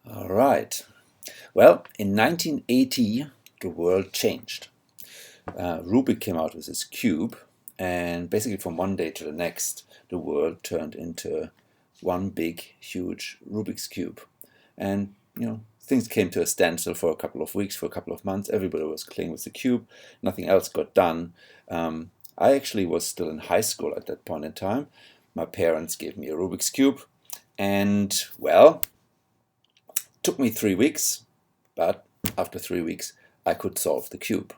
All right. Well, in 1980, the world changed. Rubik came out with his cube, and basically from one day to the next, the world turned into one big, huge Rubik's cube. And, things came to a standstill for a couple of weeks, for a couple of months. Everybody was playing with the cube. Nothing else got done. I actually was still in high school at that point in time. My parents gave me a Rubik's cube, and, well, took me 3 weeks, but after 3 weeks, I could solve the cube.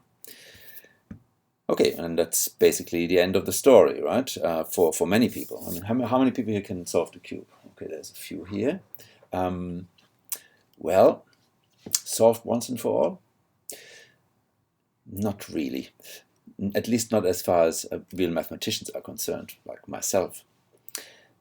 Okay, and that's basically the end of the story, right? For many people. I mean, how many people here can solve the cube? Okay, there's a few here. Well, solved once and for all? Not really. At least not as far as real mathematicians are concerned, like myself.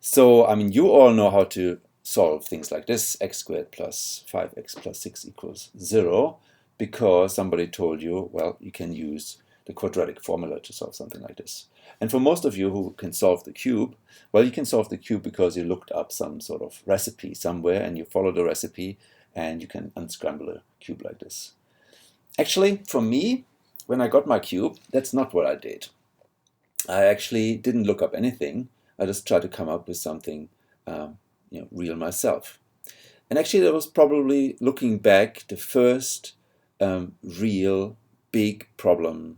So, I mean, you all know how to solve things like this: x squared plus 5x plus 6 equals 0, because somebody told you, well, you can use the quadratic formula to solve something like this. And for most of you who can solve the cube, well, you can solve the cube because you looked up some sort of recipe somewhere and you follow the recipe and you can unscramble a cube like this. Actually, for me, when I got my cube, that's not what I did. I actually didn't look up anything. I just tried to come up with something real myself. And actually, that was probably, looking back, the first real big problem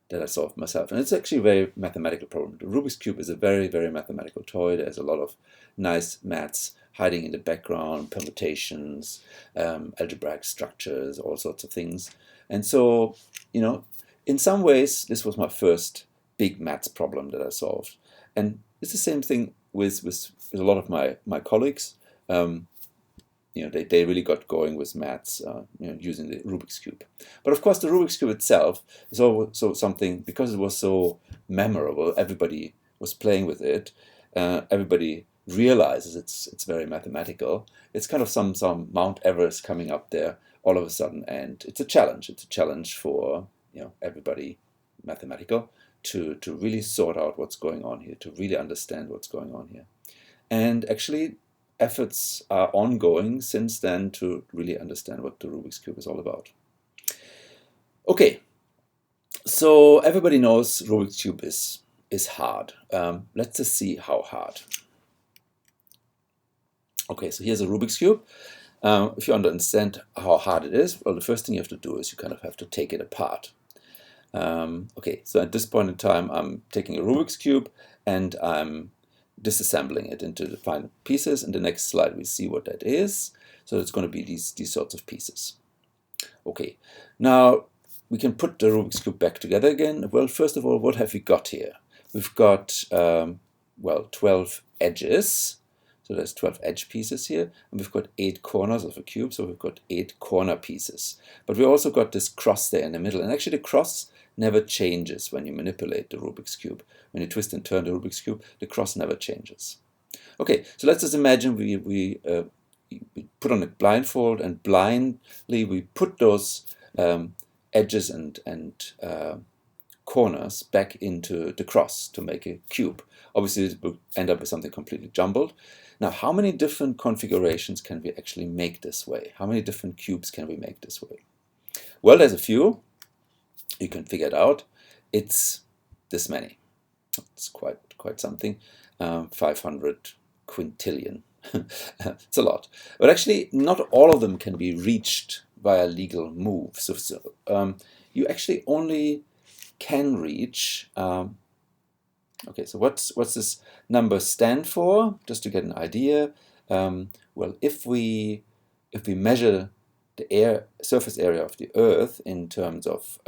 that I solved myself. And it's actually a very mathematical problem. The Rubik's Cube is a very, very mathematical toy. There's a lot of nice maths hiding in the background, permutations, algebraic structures, all sorts of things. And so, in some ways, this was my first big maths problem that I solved. And it's the same thing with a lot of my colleagues. They really got going with maths using the Rubik's Cube. But of course, the Rubik's Cube itself is also something, because it was so memorable, everybody was playing with it, everybody realizes it's very mathematical. It's kind of some Mount Everest coming up there all of a sudden, and it's a challenge. It's a challenge for everybody mathematical to really sort out what's going on here, to really understand what's going on here. And actually, efforts are ongoing since then to really understand what the Rubik's Cube is all about. Okay, so everybody knows Rubik's Cube is hard. Let's just see how hard. Okay, so here's a Rubik's Cube. If you understand how hard it is, well, the first thing you have to do is you kind of have to take it apart. Okay, so at this point in time, I'm taking a Rubik's Cube and I'm disassembling it into the final pieces. In the next slide, we see what that is. So it's going to be these sorts of pieces. Okay, now we can put the Rubik's Cube back together again. Well, first of all, what have we got here? We've got, 12 edges. So there's 12 edge pieces here, and we've got 8 corners of a cube, so we've got 8 corner pieces. But we also got this cross there in the middle, and actually the cross never changes when you manipulate the Rubik's Cube. When you twist and turn the Rubik's Cube, the cross never changes. Okay, so let's just imagine we put on a blindfold, and blindly we put those edges and corners back into the cross to make a cube. Obviously, it will end up with something completely jumbled. Now, how many different configurations can we actually make this way? How many different cubes can we make this way? Well, there's a few. You can figure it out. It's this many. It's quite something. 500 quintillion. It's a lot. But actually, not all of them can be reached via legal moves. So you actually only can reach. Okay, so what's this number stand for? Just to get an idea. Well, if we measure the surface area of the Earth in terms of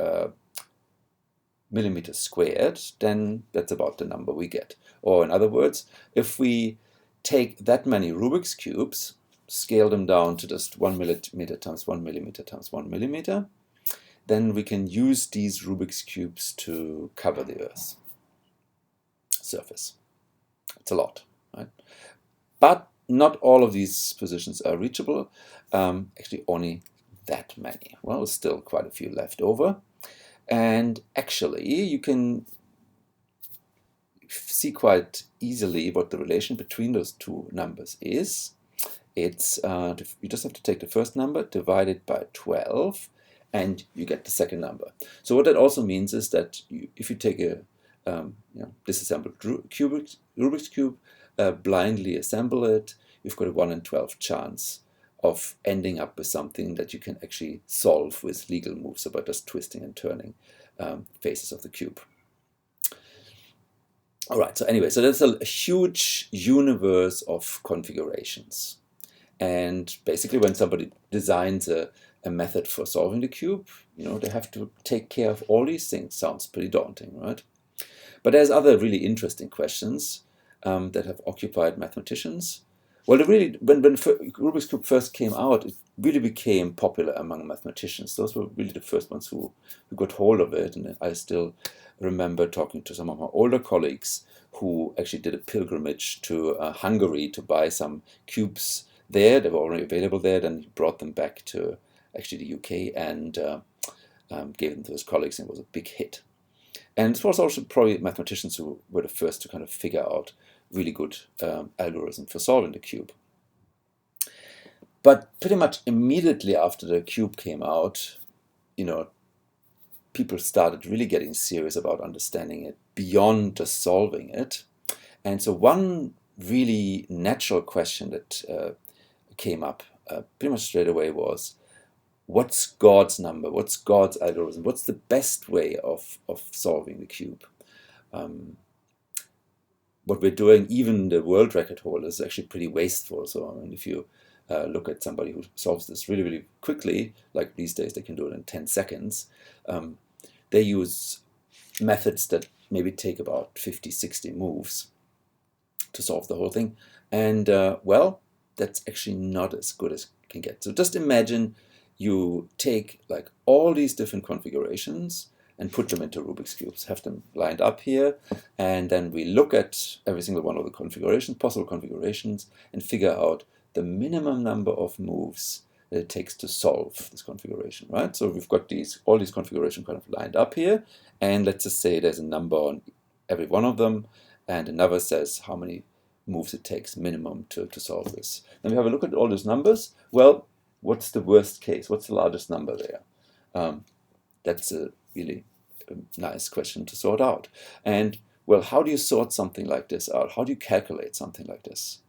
millimeters squared, then that's about the number we get. Or in other words, if we take that many Rubik's Cubes, scale them down to just 1 millimeter times 1 millimeter times 1 millimeter, then we can use these Rubik's Cubes to cover the Earth's surface. It's a lot, right? But not all of these positions are reachable. Actually, only that many. Well, still quite a few left over. And actually, you can see quite easily what the relation between those two numbers is. it's you just have to take the first number, divide it by 12, and you get the second number. So what that also means is that if you take a disassembled Rubik's Cube, blindly assemble it, you've got a 1 in 12 chance of ending up with something that you can actually solve with legal moves about just twisting and turning faces of the cube. All right, so anyway, so there's a huge universe of configurations. And basically when somebody designs a method for solving the cube, they have to take care of all these things. Sounds pretty daunting, right? But there's other really interesting questions that have occupied mathematicians. Well, when Rubik's Cube first came out, it really became popular among mathematicians. Those were really the first ones who got hold of it. And I still remember talking to some of my older colleagues who actually did a pilgrimage to Hungary to buy some cubes there. They were already available there. Then he brought them back to actually the UK and gave them to his colleagues, and it was a big hit. And it was also probably mathematicians who were the first to kind of figure out really good algorithm for solving the cube. But pretty much immediately after the cube came out, people started really getting serious about understanding it beyond just solving it. And so one really natural question that came up pretty much straight away was, what's God's number? What's God's algorithm? What's the best way of solving the cube? What we're doing, even the world record holder, is actually pretty wasteful. So I mean, if you look at somebody who solves this really, really quickly, like these days they can do it in 10 seconds, they use methods that maybe take about 50, 60 moves to solve the whole thing. And well, that's actually not as good as it can get. So just imagine you take like all these different configurations and put them into Rubik's Cubes, have them lined up here, and then we look at every single one of the possible configurations, and figure out the minimum number of moves that it takes to solve this configuration, right? So we've got all these configurations kind of lined up here, and let's just say there's a number on every one of them, and another says how many moves it takes minimum to solve this. Then we have a look at all those numbers. Well, what's the worst case? What's the largest number there? That's a really nice question to sort out. And well, how do you sort something like this out? How do you calculate something like this?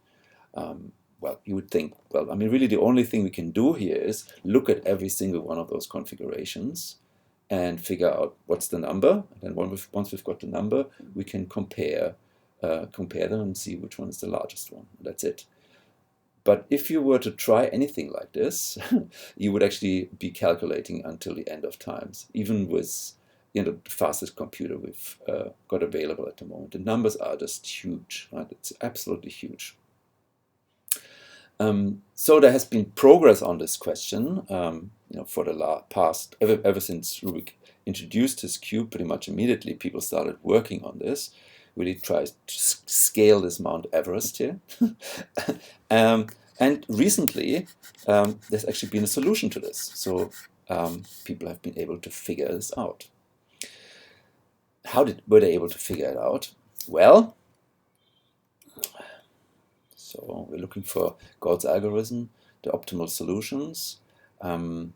Well, you would think, well, I mean, really the only thing we can do here is look at every single one of those configurations and figure out what's the number. And then once we've got the number, we can compare them and see which one is the largest one. That's it. But if you were to try anything like this, you would actually be calculating until the end of times, even with the fastest computer we've got available at the moment. The numbers are just huge, right? It's absolutely huge. So there has been progress on this question, for the past, ever since Rubik introduced his cube, pretty much immediately people started working on this. Really tries to scale this Mount Everest here. And recently, there's actually been a solution to this. So people have been able to figure this out. Were they able to figure it out? Well, so we're looking for God's algorithm, the optimal solutions. Well,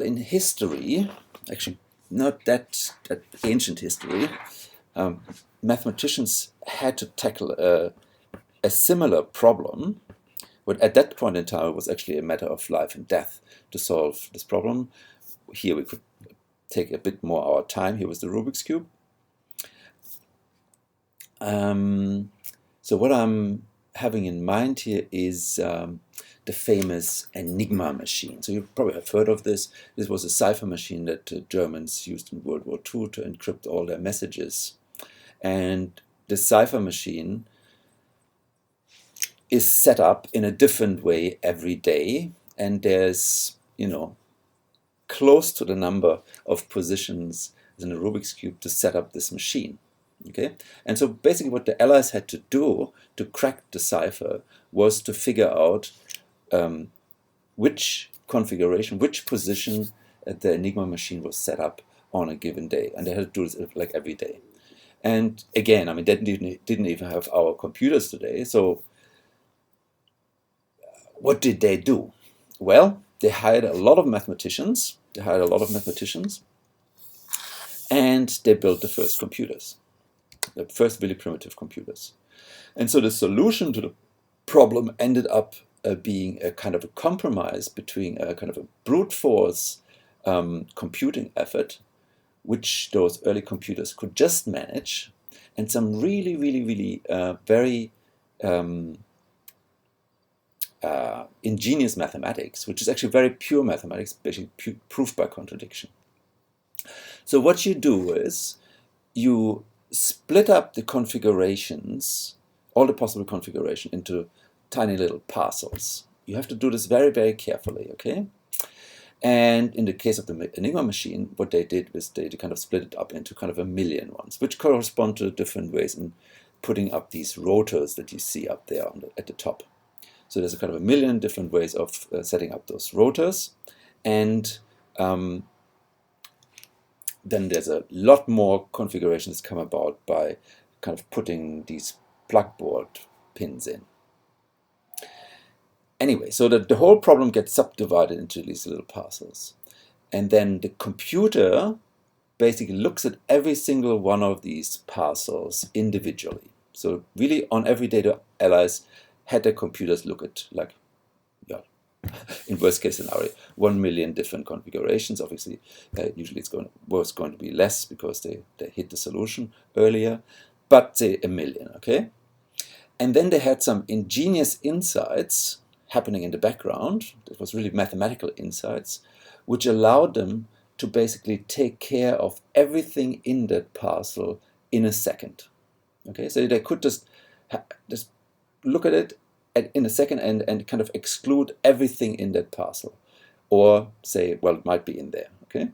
in history, actually not that ancient history, mathematicians had to tackle a similar problem, but at that point in time it was actually a matter of life and death to solve this problem. Here we could take a bit more our time. Here was the Rubik's Cube. So what I'm having in mind here is the famous Enigma machine. So you probably have heard of this. This was a cipher machine that the Germans used in World War II to encrypt all their messages. And the cipher machine is set up in a different way every day, and there's, close to the number of positions in a Rubik's Cube to set up this machine. Okay, and so basically what the Allies had to do to crack the cipher was to figure out which configuration, which position the Enigma machine was set up on a given day, and they had to do this like every day. And again, I mean, they didn't even have our computers today, so What did they do? Well, they hired a lot of mathematicians. And they built the first computers, the first really primitive computers. And so the solution to the problem ended up being a kind of a compromise between a kind of a brute force computing effort, which those early computers could just manage, and some really, really, really very ingenious mathematics, which is actually very pure mathematics, basically proof by contradiction. So what you do is you split up the configurations, all the possible configuration, into tiny little parcels. You have to do this very, very carefully, okay? And in the case of the Enigma machine, what they did was they kind of split it up into kind of a million ones, which correspond to different ways in putting up these rotors that you see up there at the top. So there's a kind of a million different ways of setting up those rotors. And then there's a lot more configurations come about by kind of putting these plugboard pins in. Anyway, so the whole problem gets subdivided into these little parcels. And then the computer basically looks at every single one of these parcels individually. So really on every day the allies had their computers look at, like, yeah, in worst case scenario, 1 million different configurations. Obviously, usually it's going to be less because they hit the solution earlier, but say 1 million, okay? And then they had some ingenious insights happening in the background. It was really mathematical insights, which allowed them to basically take care of everything in that parcel in a second. Okay, so they could just look at it in a second and kind of exclude everything in that parcel, or say, well, it might be in there. Okay.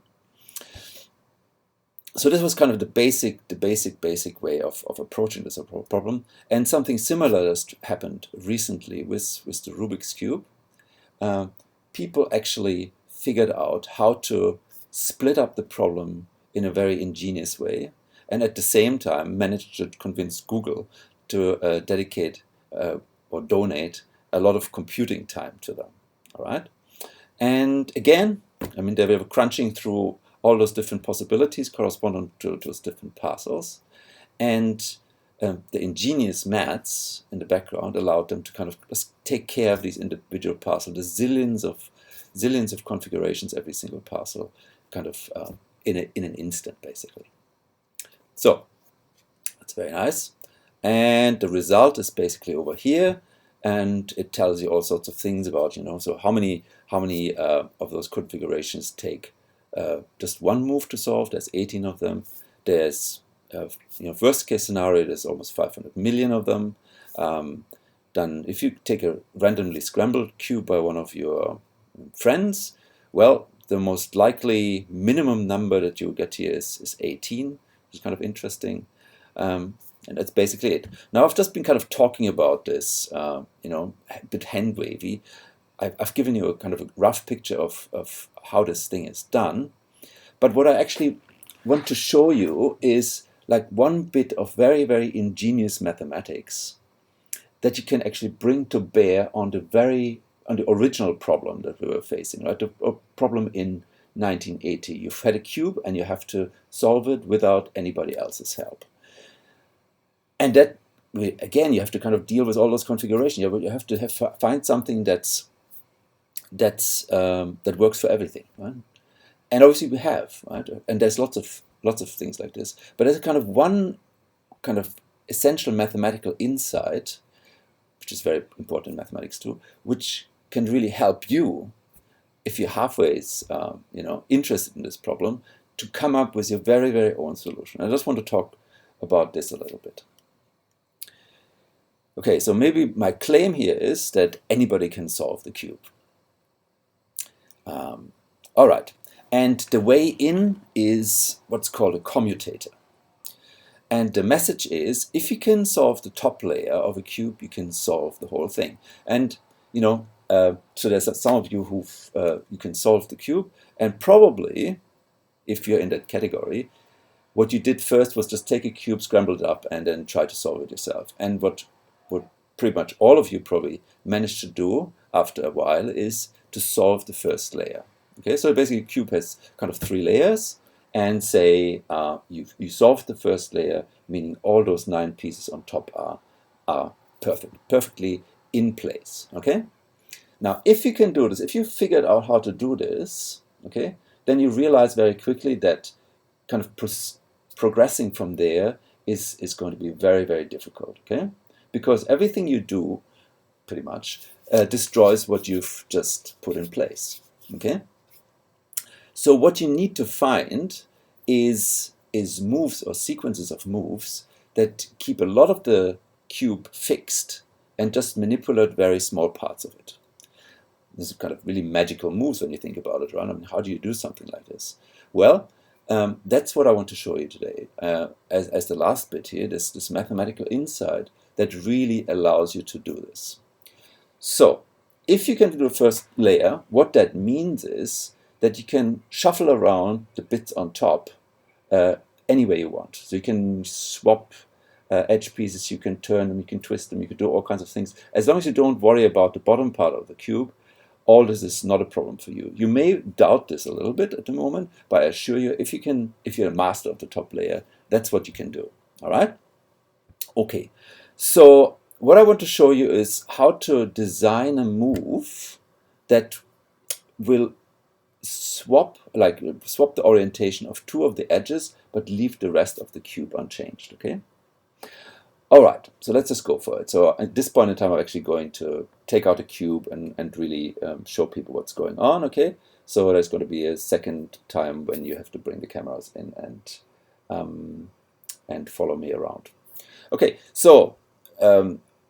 So this was kind of the basic way of approaching this problem. And something similar has happened recently with the Rubik's Cube. People actually figured out how to split up the problem in a very ingenious way, and at the same time managed to convince Google to dedicate or donate a lot of computing time to them. All right. And again, I mean, they were crunching through all those different possibilities corresponding to those different parcels. And the ingenious maths in the background allowed them to kind of just take care of these individual parcels, the zillions of configurations, every single parcel, kind of in an instant, basically. So that's very nice. And the result is basically over here. And it tells you all sorts of things about, so how many of those configurations take just one move to solve. There's 18 of them. There's, worst case scenario, there's almost 500 million of them. Then if you take a randomly scrambled cube by one of your friends, well, the most likely minimum number that you get here is 18, which is kind of interesting. And that's basically it. Now, I've just been kind of talking about this, a bit hand-wavy. I've given you a kind of a rough picture of how this thing is done. But what I actually want to show you is like one bit of very, very ingenious mathematics that you can actually bring to bear on the original problem that we were facing, right? The problem in 1980. You've had a cube and you have to solve it without anybody else's help. And that, again, you have to kind of deal with all those configurations. You have to find something that works for everything, right? And obviously we have, right? And there's lots of things like this. But there's kind of one kind of essential mathematical insight, which is very important in mathematics too, which can really help you if you're halfway, interested in this problem, to come up with your very, very own solution. I just want to talk about this a little bit. Okay, so maybe my claim here is that anybody can solve the cube. All right, and the way in is what's called a commutator. And the message is, if you can solve the top layer of a cube, you can solve the whole thing. And, so there's some of you you can solve the cube, and probably, if you're in that category, what you did first was just take a cube, scramble it up, and then try to solve it yourself. And what pretty much all of you probably managed to do after a while is to solve the first layer. Okay, so basically a cube has kind of 3 layers, and say you solved the first layer, meaning all those 9 pieces on top are perfectly in place. Okay. Now, if you can do this, if you figured out how to do this, okay, then you realize very quickly that kind of progressing from there is going to be very, very difficult, okay? Because everything you do, pretty much, destroys what you've just put in place, okay? So what you need to find is moves or sequences of moves that keep a lot of the cube fixed and just manipulate very small parts of it. This is kind of really magical moves when you think about it, right? I mean, how do you do something like this? Well, that's what I want to show you today. As the last bit here, this mathematical insight that really allows you to do this. So, if you can do the first layer, what that means is that you can shuffle around the bits on top any way you want. So you can swap edge pieces, you can turn them, you can twist them, you can do all kinds of things. As long as you don't worry about the bottom part of the cube, all this is not a problem for you. You may doubt this a little bit at the moment, but I assure you, if you're a master of the top layer, that's what you can do. All right? Okay. So what I want to show you is how to design a move that will swap the orientation of 2 of the edges, but leave the rest of the cube unchanged. Okay. All right, so let's just go for it. So at this point in time, I'm actually going to take out a cube and really show people what's going on, okay? So there's going to be a second time when you have to bring the cameras in and follow me around. Okay, so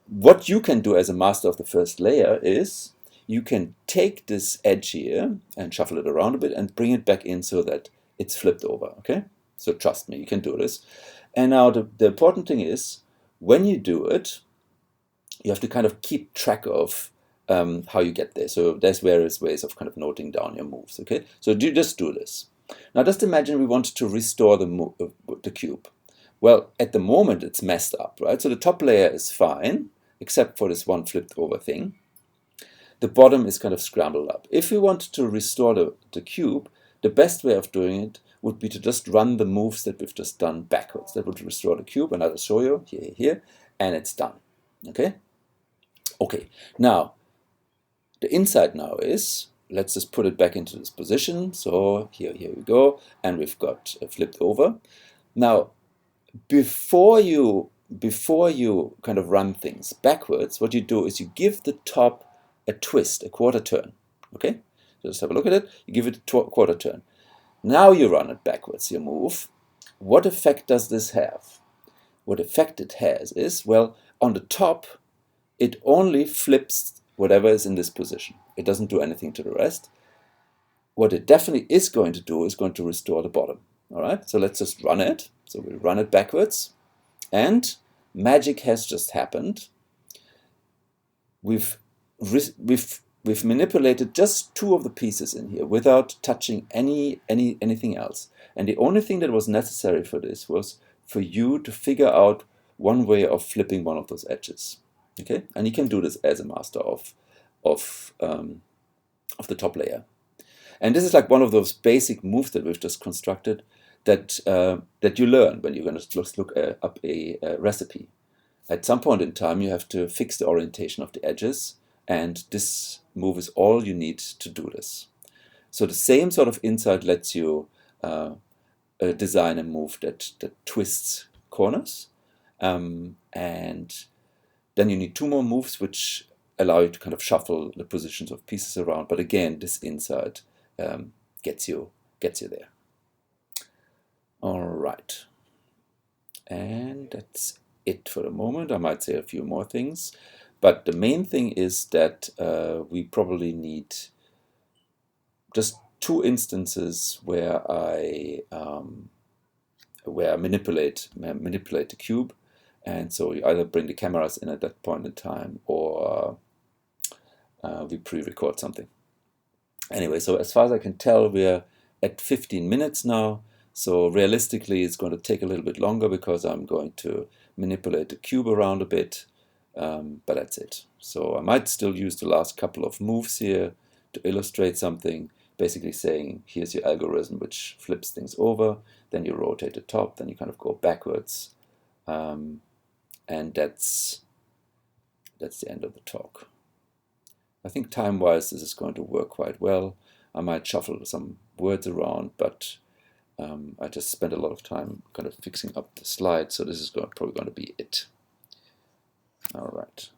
what you can do as a master of the first layer is you can take this edge here and shuffle it around a bit and bring it back in so that it's flipped over, okay? So trust me, you can do this. And now the important thing is, when you do it, you have to kind of keep track of how you get there. So there's various ways of kind of noting down your moves, okay? So just do this. Now just imagine we want to restore the cube. Well, at the moment it's messed up, right? So the top layer is fine, except for this one flipped over thing. The bottom is kind of scrambled up. If we want to restore the cube, the best way of doing it would be to just run the moves that we've just done backwards. That would restore the cube, and I'll show you here, and it's done. Okay? Okay, now, the insight now is, let's just put it back into this position. So here we go, and we've got flipped over. Now, before you kind of run things backwards, what you do is you give the top a twist, a quarter turn. Okay? So just have a look at it. You give it a quarter turn. Now you run it backwards, your move. What effect does this have? What effect it has is, well, on the top, it only flips whatever is in this position. It doesn't do anything to the rest. What it definitely is going to do is going to restore the bottom. All right, so let's just run it. So we'll run it backwards, and magic has just happened. We've manipulated just 2 of the pieces in here without touching anything else. And the only thing that was necessary for this was for you to figure out one way of flipping one of those edges. Okay, and you can do this as a master of the top layer. And this is like one of those basic moves that we've just constructed that you learn when you're going to just look up a recipe. At some point in time, you have to fix the orientation of the edges, and this move is all you need to do this. So the same sort of insight lets you design a move that twists corners, and then you need 2 more moves which allow you to kind of shuffle the positions of pieces around. But again, this insight gets you there. All right, and that's it for the moment. I might say a few more things. But the main thing is that we probably need just 2 instances where I manipulate the cube, and so you either bring the cameras in at that point in time, or we pre-record something. Anyway, so as far as I can tell, we're at 15 minutes now. So realistically, it's going to take a little bit longer because I'm going to manipulate the cube around a bit. but that's it. So I might still use the last couple of moves here to illustrate something, basically saying, here's your algorithm which flips things over, then you rotate the top, then you kind of go backwards, and that's the end of the talk. I think time-wise this is going to work quite well. I might shuffle some words around, but I just spent a lot of time kind of fixing up the slides, so this is probably going to be it. All right.